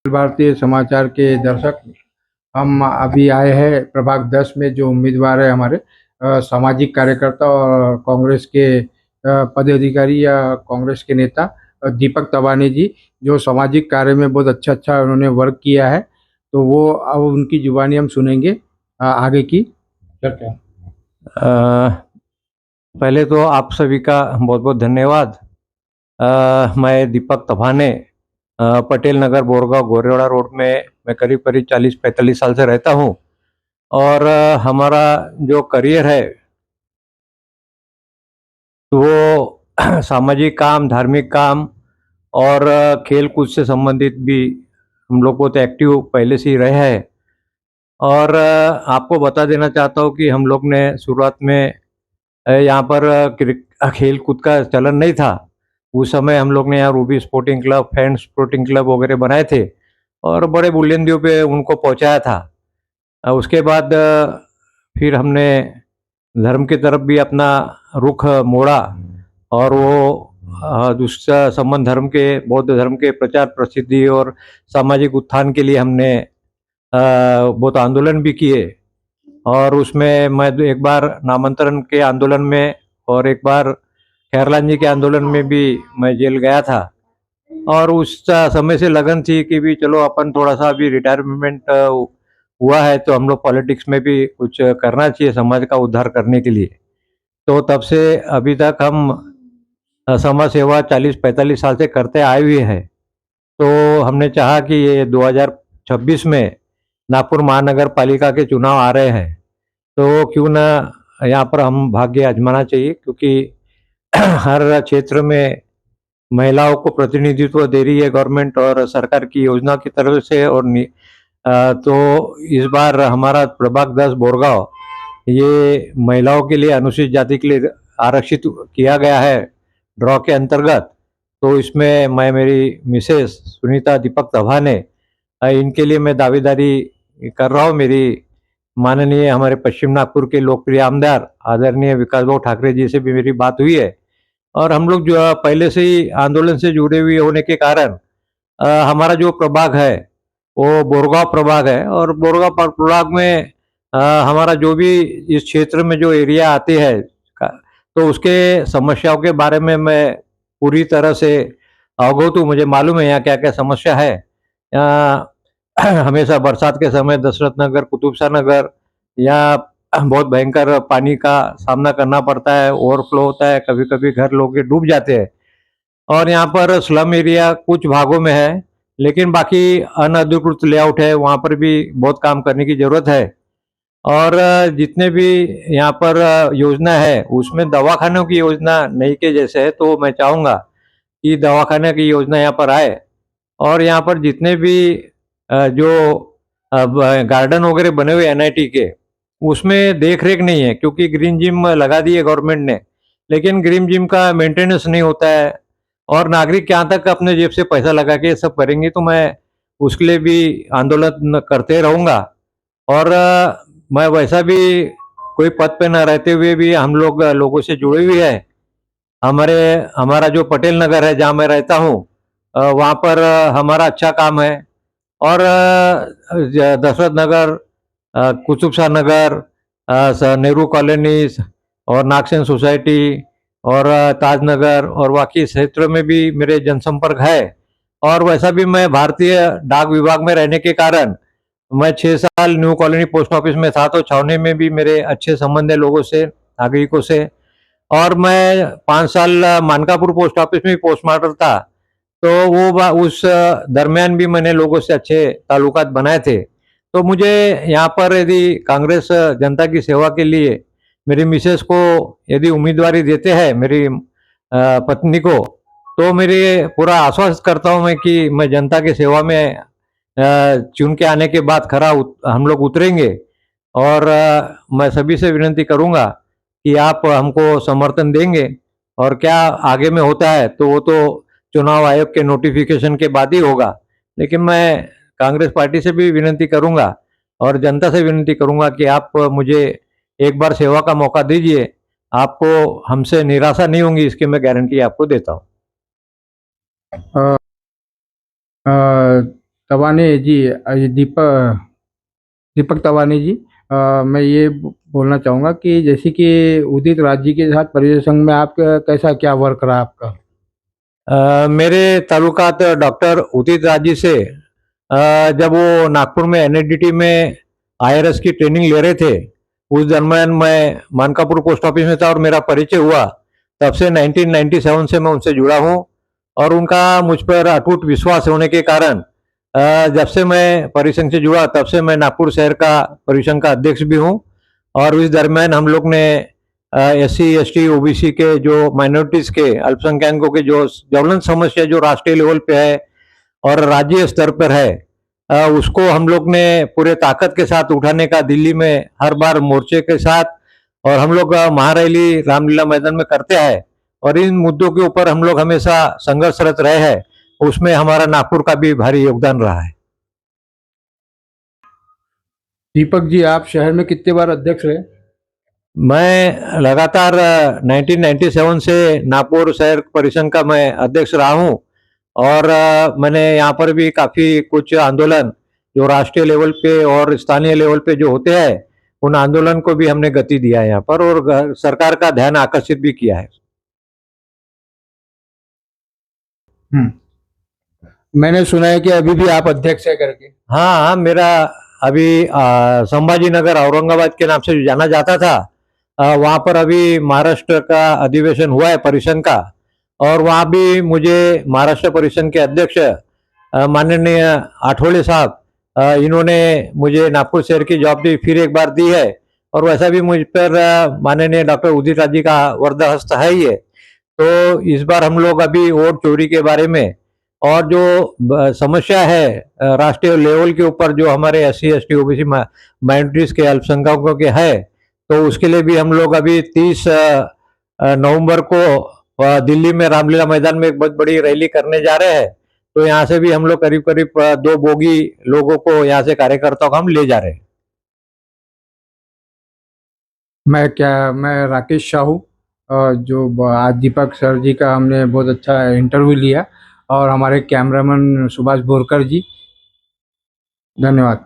भारतीय समाचार के दर्शक, हम अभी आए हैं प्रभाग 10 में। जो उम्मीदवार है हमारे सामाजिक कार्यकर्ता और कांग्रेस के पदाधिकारी या कांग्रेस के नेता दीपक तबानी जी, जो सामाजिक कार्य में बहुत अच्छा अच्छा उन्होंने वर्क किया है। तो वो अब उनकी जुबानी हम सुनेंगे आगे की चर्चा। पहले तो आप सभी का बहुत बहुत धन्यवाद। मैं दीपक तबाने पटेल नगर बोरगांव गोरेवाड़ा रोड में मैं करीब करीब 40-45 साल से रहता हूँ। और हमारा जो करियर है वो सामाजिक काम, धार्मिक काम और खेल कूद से संबंधित भी हम लोग बहुत एक्टिव पहले से ही रहे हैं। और आपको बता देना चाहता हूँ कि हम लोग ने शुरुआत में यहाँ पर खेल कूद का चलन नहीं था। उस समय हम लोग ने यहाँ Ruby sporting club, friends sporting club वगैरह बनाए थे और बड़े बुलंदियों पे उनको पहुँचाया था। उसके बाद फिर हमने धर्म की तरफ भी अपना रुख मोड़ा और वो दूसरा संबंध धर्म के, बौद्ध धर्म के प्रचार प्रसिद्धि और सामाजिक उत्थान के लिए हमने बहुत आंदोलन भी किए। और उसमें मैं एक बार नामांतरण के आंदोलन में और एक बार खैरलाल जी के आंदोलन में भी मैं जेल गया था। और उस समय से लगन थी कि भी चलो अपन थोड़ा सा अभी रिटायरमेंट हुआ है तो हम लोग पॉलिटिक्स में भी कुछ करना चाहिए समाज का उद्धार करने के लिए। तो तब से अभी तक हम समाज सेवा 40-45 साल से करते आए हुए हैं। तो हमने चाहा कि ये 2026 में नागपुर महानगर पालिका के चुनाव आ रहे हैं, तो क्यों ना यहाँ पर हम भाग्य आजमाना चाहिए, क्योंकि हर क्षेत्र में महिलाओं को प्रतिनिधित्व दे रही है गवर्नमेंट और सरकार की योजना की तरफ से। और तो इस बार हमारा प्रभाग 10 बोरगांव ये महिलाओं के लिए, अनुसूचित जाति के लिए आरक्षित किया गया है ड्रॉ के अंतर्गत। तो इसमें मैं, मेरी मिसेस सुनीता दीपक तबाने, इनके लिए मैं दावेदारी कर रहा हूँ। मेरी माननीय हमारे पश्चिम नागपुर के लोकप्रिय आमदार आदरणीय विकास भाऊ ठाकरे जी से भी मेरी बात हुई है। और हम लोग जो पहले से ही आंदोलन से जुड़े हुए होने के कारण हमारा जो प्रभाग है वो बोरगांव प्रभाग है। और बोरगांव प्रभाग में हमारा जो भी इस क्षेत्र में जो एरिया आते हैं तो उसके समस्याओं के बारे में मैं पूरी तरह से अवगत हूँ। मुझे मालूम है यहाँ क्या क्या समस्या है। हमेशा बरसात के समय दशरथ नगर, कुतुबशाह नगर, यहाँ बहुत भयंकर पानी का सामना करना पड़ता है, ओवरफ्लो होता है, कभी कभी घर लोग के डूब जाते हैं। और यहाँ पर स्लम एरिया कुछ भागों में है, लेकिन बाकी अनधिकृत लेआउट है, वहाँ पर भी बहुत काम करने की जरूरत है। और जितने भी यहाँ पर योजना है उसमें दवाखानों की योजना नहीं के जैसे है, तो मैं चाहूँगा कि दवाखाने की योजना यहाँ पर आए। और यहाँ पर जितने भी जो गार्डन वगैरह बने हुए एनआईटी के, उसमें देख रेख नहीं है, क्योंकि ग्रीन जिम लगा दी है गवर्नमेंट ने, लेकिन ग्रीन जिम का मेंटेनेंस नहीं होता है। और नागरिक यहाँ तक अपने जेब से पैसा लगा के सब करेंगे, तो मैं उसके लिए भी आंदोलन करते रहूँगा। और मैं वैसा भी कोई पद पे न रहते हुए भी हम लोग लोगों से जुड़े हुए हैं। हमारा जो पटेल नगर है जहाँ मैं रहता हूँ, वहाँ पर हमारा अच्छा काम है। और दशरथ नगर, कुतुबशाह नगर, नेहरू कॉलोनीज और नागसेन सोसाइटी और ताजनगर और बाकी क्षेत्र में भी मेरे जनसंपर्क है। और वैसा भी मैं भारतीय डाक विभाग में रहने के कारण मैं 6 साल न्यू कॉलोनी पोस्ट ऑफिस में था, तो छावनी में भी मेरे अच्छे संबंध है लोगों से, नागरिकों से। और मैं 5 साल मानकापुर पोस्ट ऑफिस में पोस्ट मास्टर था, तो उस दरमियान भी मैंने लोगों से अच्छे ताल्लुकात बनाए थे। तो मुझे यहाँ पर यदि कांग्रेस जनता की सेवा के लिए मेरी मिसेस को यदि उम्मीदवारी देते हैं, मेरी पत्नी को, तो मेरे पूरा आश्वस्त करता हूँ मैं कि मैं जनता की सेवा में चुन के आने के बाद हम लोग उतरेंगे। और मैं सभी से विनती करूंगा कि आप हमको समर्थन देंगे। और क्या आगे में होता है तो वो तो चुनाव आयोग के नोटिफिकेशन के बाद ही होगा, लेकिन मैं कांग्रेस पार्टी से भी विनती करूंगा और जनता से विनती करूंगा कि आप मुझे एक बार सेवा का मौका दीजिए। आपको हमसे निराशा नहीं होगी, इसकी मैं गारंटी आपको देता हूँ। तवाने जी, ये दीपक तवानी जी, मैं ये बोलना चाहूँगा कि जैसे कि उदित राज जी के साथ परिचय संघ में आपका कैसा क्या वर्क रहा आपका? मेरे ताल्लुकात डॉक्टर उदित राज जी से जब वो नागपुर में एनएडीटी में आईआरएस की ट्रेनिंग ले रहे थे, उस दरमियान मैं मानकापुर पोस्ट ऑफिस में था और मेरा परिचय हुआ। तब से 1997 से मैं उनसे जुड़ा हूँ और उनका मुझ पर अटूट विश्वास होने के कारण जब से मैं परिसंघ से जुड़ा तब से मैं नागपुर शहर का परिसंघ का अध्यक्ष भी हूँ और इस दरमियान हम लोग ने एससी एसटी ओबीसी के जो माइनॉरिटीज के अल्पसंख्यकों के जो ज्वलंत समस्या जो राष्ट्रीय लेवल पे है और राज्य स्तर पर है, उसको हम लोग ने पूरे ताकत के साथ उठाने का दिल्ली में हर बार मोर्चे के साथ और हम लोग महारैली रामलीला मैदान में करते हैं और इन मुद्दों के ऊपर हम लोग हमेशा संघर्षरत रहे हैं। उसमें हमारा नागपुर का भी भारी योगदान रहा है। दीपक जी, आप शहर में कितने बार अध्यक्ष रहे? मैं लगातार 1997 से नागपुर शहर परिषद का मैं अध्यक्ष रहा हूँ और मैंने यहाँ पर भी काफ़ी कुछ आंदोलन जो राष्ट्रीय लेवल पे और स्थानीय लेवल पे जो होते हैं उन आंदोलन को भी हमने गति दिया है यहाँ पर और सरकार का ध्यान आकर्षित भी किया है। हम्म, मैंने सुना है कि अभी भी आप अध्यक्ष है करके। हाँ हाँ, मेरा अभी संभाजी नगर औरंगाबाद के नाम से जो जाना जाता था, वहाँ पर अभी महाराष्ट्र का अधिवेशन हुआ है परिषद का और वहाँ भी मुझे महाराष्ट्र परिषद के अध्यक्ष माननीय आठवले साहब, इन्होंने मुझे नागपुर शहर की जवाबदेही फिर एक बार दी है और वैसा भी मुझ पर माननीय डॉक्टर उदित राज जी का वरदहस्त है ही है। तो इस बार हम लोग अभी वोट चोरी के बारे में और जो समस्या है राष्ट्रीय लेवल के ऊपर जो हमारे एससी एसटी ओबीसी माइनॉरिटीज के अल्पसंख्यकों के है, तो उसके लिए भी हम लोग अभी 30 नवंबर को दिल्ली में रामलीला मैदान में एक बहुत बड़ी रैली करने जा रहे हैं। तो यहाँ से भी हम लोग करीब करीब 2 बोगी लोगों को यहाँ से कार्यकर्ताओं को हम ले जा रहे हैं। मैं राकेश साहू, आज दीपक सर जी का हमने बहुत अच्छा इंटरव्यू लिया, और हमारे कैमरामैन सुभाष बोरकर जी, धन्यवाद।